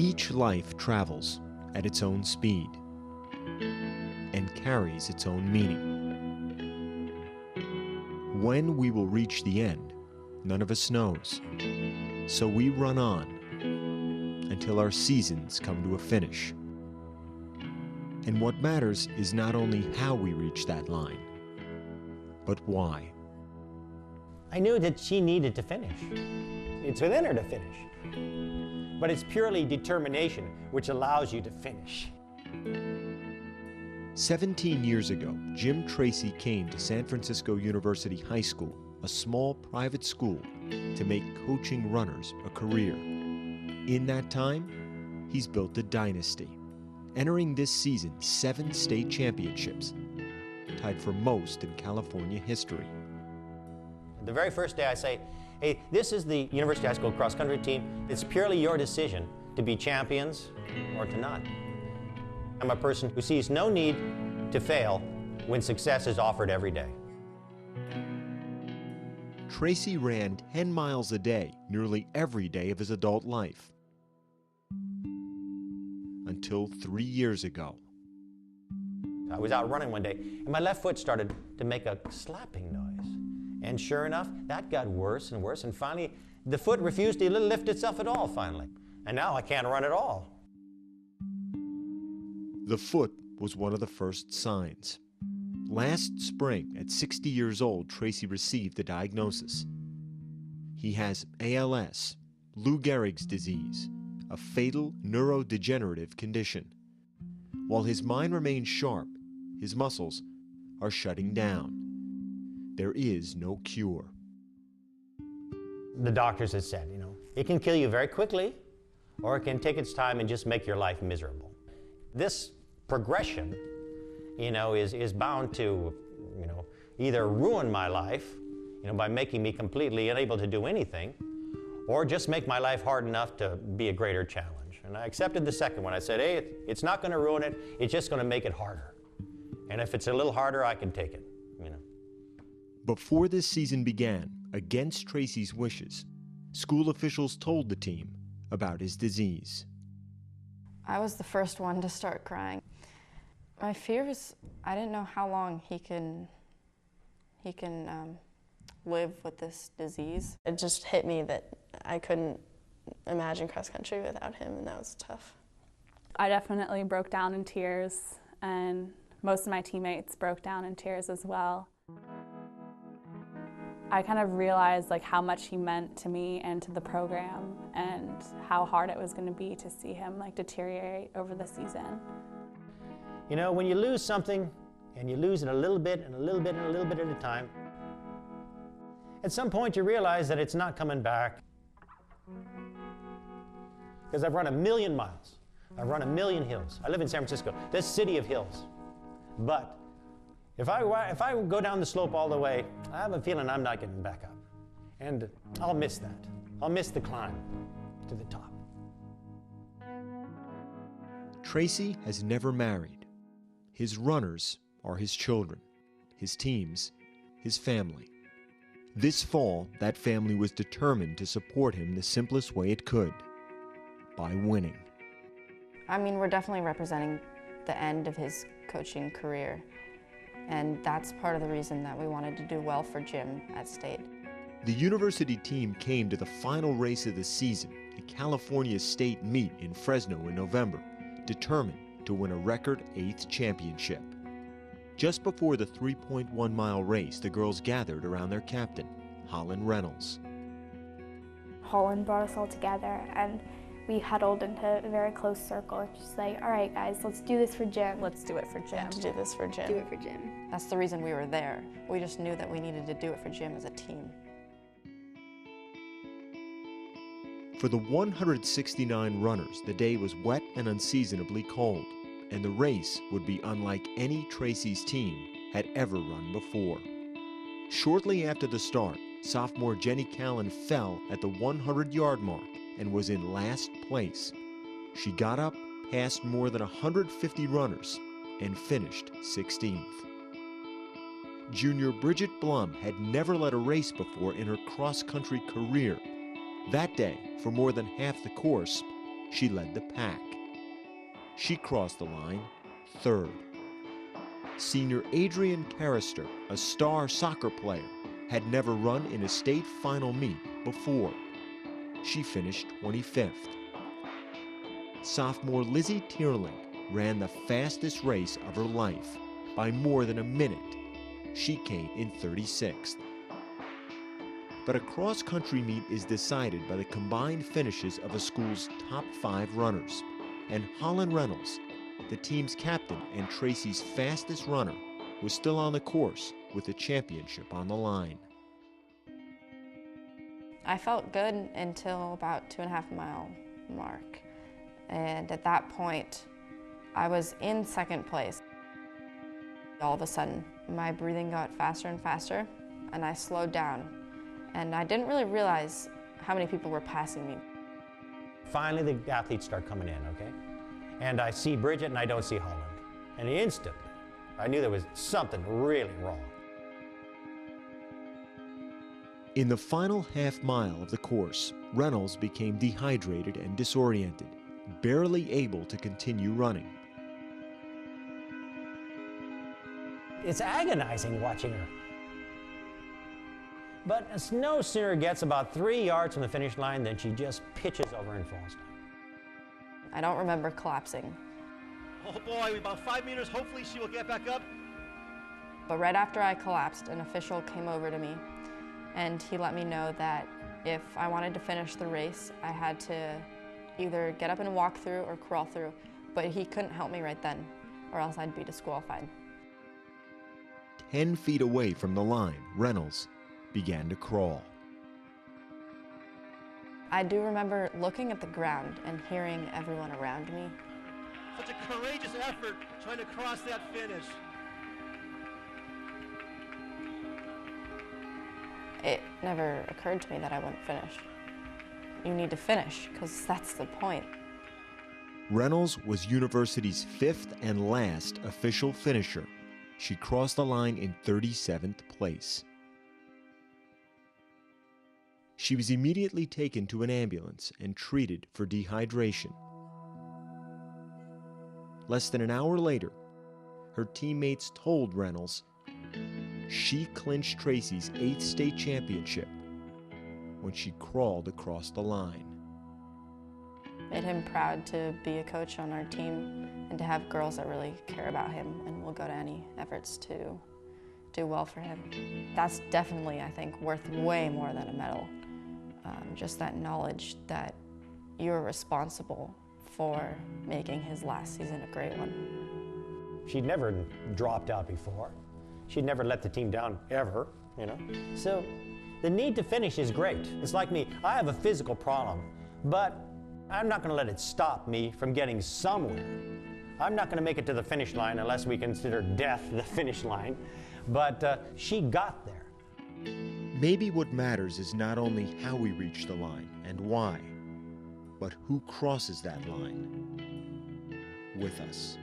Each life travels at its own speed and carries its own meaning. When we will reach the end, none of us knows. So we run on until our seasons come to a finish. And what matters is not only how we reach that line, but why. I knew that she needed to finish. It's within her to finish. But it's purely determination which allows you to finish. 17 years ago, Jim Tracy came to San Francisco University High School, a small private school, to make coaching runners a career. In that time, he's built a dynasty, entering this season 7 state championships, tied for most in California history. The very first day I say, hey, this is the University High School cross-country team. It's purely your decision to be champions or to not. I'm a person who sees no need to fail when success is offered every day. Tracy ran 10 miles a day nearly every day of his adult life. Until 3 years ago. I was out running one day, and my left foot started to make a slapping noise. And sure enough, that got worse and worse, and finally, the foot refused to lift itself at all, finally. And now I can't run at all. The foot was one of the first signs. Last spring, at 60 years old, Tracy received the diagnosis. He has ALS, Lou Gehrig's disease, a fatal neurodegenerative condition. While his mind remains sharp, his muscles are shutting down. There is no cure. The doctors have said, it can kill you very quickly, or it can take its time and just make your life miserable. This progression, is bound to, either ruin my life, by making me completely unable to do anything, or just make my life hard enough to be a greater challenge. And I accepted the second one. I said, hey, it's not going to ruin it, it's just going to make it harder. And if it's a little harder, I can take it, Before this season began, against Tracy's wishes, school officials told the team about his disease. I was the first one to start crying. My fear was, I didn't know how long he can live with this disease. It just hit me that I couldn't imagine cross country without him, and that was tough. I definitely broke down in tears, and most of my teammates broke down in tears as well. I kind of realized how much he meant to me and to the program, and how hard it was going to be to see him deteriorate over the season. When you lose something, and you lose it a little bit and a little bit and a little bit at a time, at some point you realize that it's not coming back. Because I've run 1,000,000 miles. I've run 1,000,000 hills. I live in San Francisco, this city of hills. But if I go down the slope all the way, I have a feeling I'm not getting back up. And I'll miss that. I'll miss the climb to the top. Tracy has never married. His runners are his children, his teams, his family. This fall, that family was determined to support him the simplest way it could, by winning. We're definitely representing the end of his coaching career. And that's part of the reason that we wanted to do well for Jim at state. The university team came to the final race of the season, the California State Meet in Fresno in November, determined to win a record 8th championship. Just before the 3.1-mile race, the girls gathered around their captain, Holland Reynolds. Holland brought us all together, and we huddled into a very close circle and just all right, guys, let's do this for Jim. Let's do it for Jim. To do this for Jim. Do it for Jim. That's the reason we were there. We just knew that we needed to do it for Jim as a team. For the 169 runners, the day was wet and unseasonably cold, and the race would be unlike any Tracy's team had ever run before. Shortly after the start, sophomore Jenny Callan fell at the 100-yard mark and was in last place. She got up, passed more than 150 runners, and finished 16th. Junior Bridget Blum had never led a race before in her cross-country career. That day, for more than half the course, she led the pack. She crossed the line third. Senior Adrian Carrister, a star soccer player, had never run in a state final meet before. She finished 25th. Sophomore Lizzie Tierling ran the fastest race of her life by more than a minute. She came in 36th. But a cross-country meet is decided by the combined finishes of a school's top 5 runners, and Holland Reynolds, the team's captain and Tracy's fastest runner, was still on the course with the championship on the line. I felt good until about 2.5 mile mark. And at that point, I was in second place. All of a sudden, my breathing got faster and faster, and I slowed down. And I didn't really realize how many people were passing me. Finally, the athletes start coming in, okay? And I see Bridget and I don't see Holland. And instantly, I knew there was something really wrong. In the final half mile of the course, Reynolds became dehydrated and disoriented, barely able to continue running. It's agonizing watching her. But no sooner gets about 3 yards from the finish line than she just pitches over and falls down. I don't remember collapsing. Oh boy, about 5 meters, hopefully she will get back up. But right after I collapsed, an official came over to me, and he let me know that if I wanted to finish the race, I had to either get up and walk through or crawl through, but he couldn't help me right then, or else I'd be disqualified. 10 feet away from the line, Reynolds began to crawl. I do remember looking at the ground and hearing everyone around me. Such a courageous effort trying to cross that finish. It never occurred to me that I wouldn't finish. You need to finish, because that's the point. Reynolds was university's 5th and last official finisher. She crossed the line in 37th place. She was immediately taken to an ambulance and treated for dehydration. Less than an hour later, her teammates told Reynolds she clinched Tracy's 8th state championship when she crawled across the line. Made him proud to be a coach on our team and to have girls that really care about him and will go to any efforts to do well for him. That's definitely, I think, worth way more than a medal. Just that knowledge that you're responsible for making his last season a great one. She'd never dropped out before. She'd never let the team down, ever, you know. So the need to finish is great. It's like me, I have a physical problem, but I'm not gonna let it stop me from getting somewhere. I'm not gonna make it to the finish line unless we consider death the finish line, but she got there. Maybe what matters is not only how we reach the line and why, but who crosses that line with us.